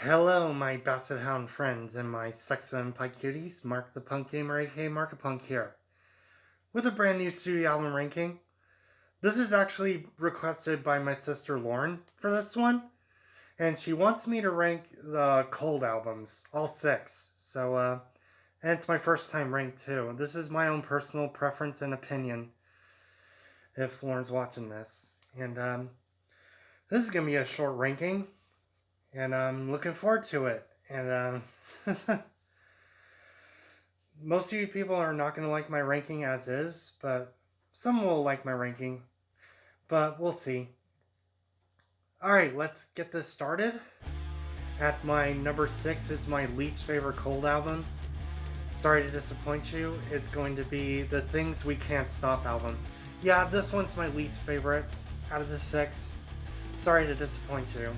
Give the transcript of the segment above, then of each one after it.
Hello, my Basset Hound friends and my sex and pie cuties. Mark the Punk Gamer, a.k.a. Markapunk here, with a brand new studio album ranking. This is actually requested by my sister Lauren for this one, and she wants me to rank the Cold albums, all six. And it's my first time ranked too. This is my own personal preference and opinion, if Lauren's watching this. And this is going to be a short ranking. And I'm looking forward to it. And most of you people are not going to like my ranking as is, but some will like my ranking. But we'll see. Alright, let's get this started. At my number 6 is my least favorite Cold album. Sorry to disappoint you. It's going to be the Things We Can't Stop album. Yeah, this one's my least favorite out of the 6. Sorry to disappoint you.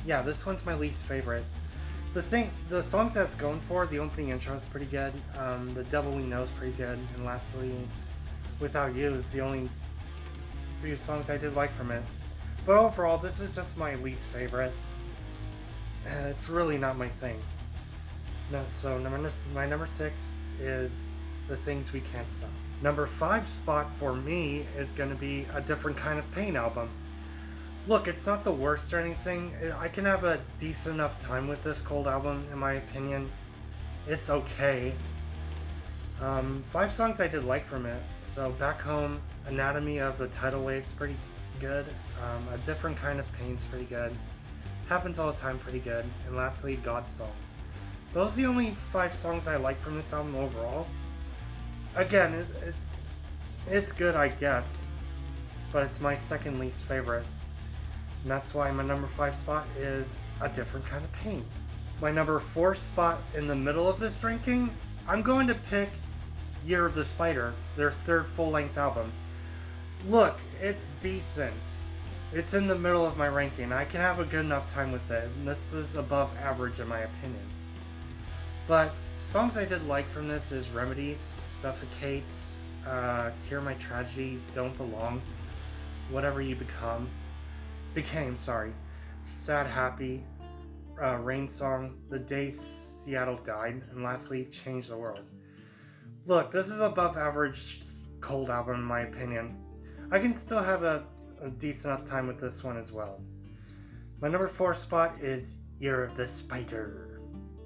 Yeah, this one's my least favorite. The songs that it's going for, the opening intro is pretty good. The Devil We Know is pretty good. And lastly, Without You is the only few songs I did like from it. But overall, this is just my least favorite. It's really not my thing. No, so my number 6 is The Things We Can't Stop. Number 5 spot for me is going to be A Different Kind of Pain album. Look, it's not the worst or anything. I can have a decent enough time with this Cold album, in my opinion. It's okay. 5 songs I did like from it. So, Back Home, Anatomy of the Tidal Wave's pretty good. A Different Kind of Pain's pretty good. Happens All the Time, pretty good. And lastly, God's Song. Those are the only 5 songs I like from this album overall. Again, it's good, I guess. But it's my second least favorite. And that's why my number 5 spot is A Different Kind of Pain. My number 4 spot in the middle of this ranking, I'm going to pick Year of the Spider, their third full-length album. Look, it's decent. It's in the middle of my ranking. I can have a good enough time with it, and this is above average in my opinion. But songs I did like from this is Remedies, Suffocate, Cure My Tragedy, Don't Belong, Whatever You Became, Sad Happy, Rain Song, The Day Seattle Died, and lastly, Change the World. Look, this is above average Cold album in my opinion. I can still have a decent enough time with this one as well. My number 4 spot is Year of the Spider.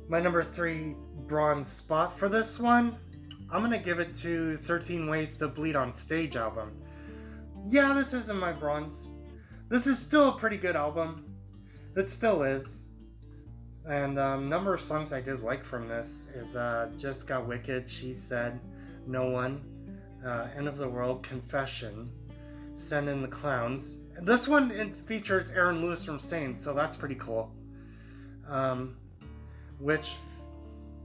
My number 3 bronze spot for this one, I'm going to give it to 13 Ways to Bleed on Stage album. Yeah, this isn't my bronze. This is still a pretty good album. It still is. And number of songs I did like from this is Just Got Wicked, She Said, No One, End of the World, Confession, Send in the Clowns. This one it features Aaron Lewis from Stain, so that's pretty cool. Which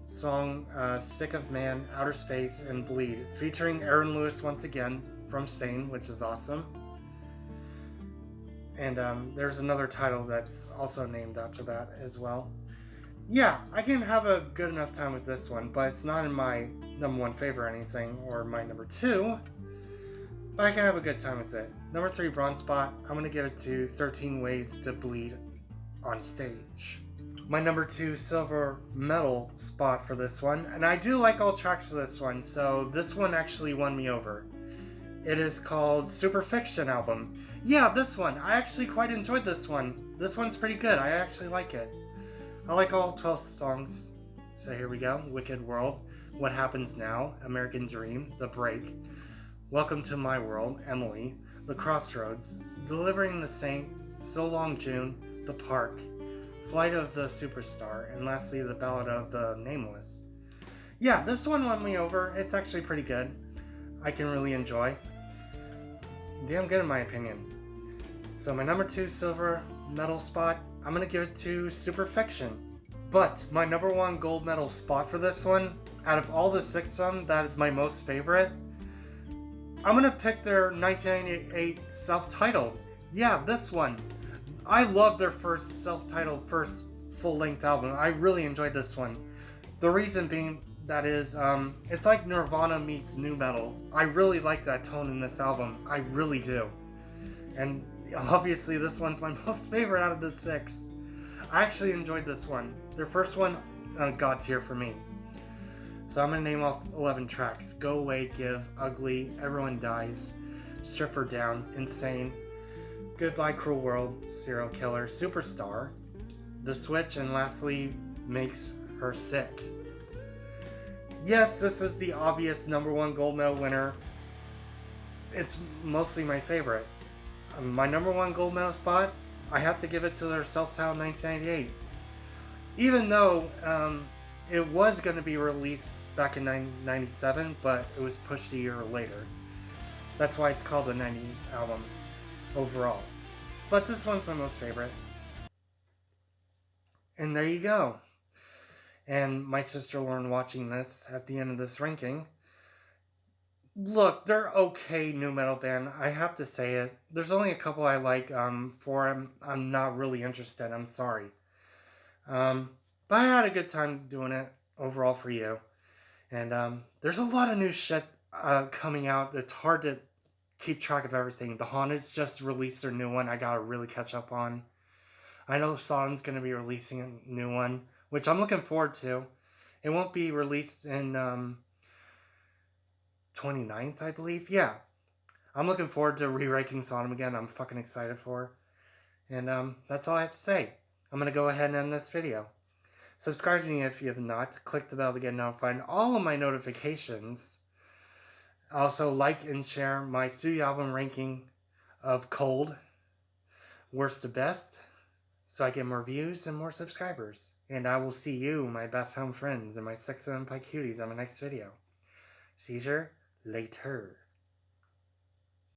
song, Sick of Man, Outer Space, and Bleed, featuring Aaron Lewis once again from Stain, which is awesome. And there's another title that's also named after that as well. Yeah, I can have a good enough time with this one, but it's not in my number 1 favorite or anything, or my number 2. But I can have a good time with it. Number 3 bronze spot, I'm going to give it to 13 Ways to Bleed on Stage. My number 2 silver medal spot for this one, and I do like all tracks for this one, so this one actually won me over. It is called Superfiction album. Yeah, this one. I actually quite enjoyed this one. This one's pretty good. I actually like it. I like all 12 songs. So here we go. Wicked World, What Happens Now, American Dream, The Break, Welcome to My World, Emily, The Crossroads, Delivering the Saint, So Long June, The Park, Flight of the Superstar, and lastly the Ballad of the Nameless. Yeah, this one won me over. It's actually pretty good. I can really enjoy. Damn good in my opinion. So my number 2 silver medal spot, I'm going to give it to Superfiction. But my number 1 gold medal spot for this one, out of all the 6 of them, that is my most favorite. I'm going to pick their 1998 self-titled. Yeah, this one. I love their first self-titled, first full-length album. I really enjoyed this one. The reason being, that is, it's like Nirvana meets nu metal. I really like that tone in this album. I really do. And obviously this one's my most favorite out of the 6. I actually enjoyed this one. Their first one, God tier for me. So I'm gonna name off 11 tracks. Go Away, Give, Ugly, Everyone Dies, Strip Her Down, Insane, Goodbye Cruel World, Serial Killer, Superstar, The Switch, and lastly, Makes Her Sick. Yes, this is the obvious #1 gold medal winner. It's mostly my favorite. My #1 gold medal spot, I have to give it to their self-titled 1998. Even though it was going to be released back in 1997, but it was pushed a year later. That's why it's called the 98 album overall. But this one's my most favorite. And there you go. And my sister learned watching this at the end of this ranking. Look, they're okay nu metal band. I have to say it. There's only a couple I like. I'm not really interested. I'm sorry. But I had a good time doing it overall for you. And there's a lot of new shit coming out. It's hard to keep track of everything. The Haunted's just released their new one. I gotta really catch up on. I know Sodom's gonna be releasing a new one, which I'm looking forward to. It won't be released in 29th, I believe. Yeah, I'm looking forward to re-ranking Sodom again. I'm fucking excited for. And that's all I have to say. I'm gonna go ahead and end this video. Subscribe to me if you have not. Click the bell to get notified. All of my notifications. Also, like and share my studio album ranking of Cold, worst to best, so I get more views and more subscribers. And I will see you, my best home friends, and my 6 and Pike cuties on my next video. See you later.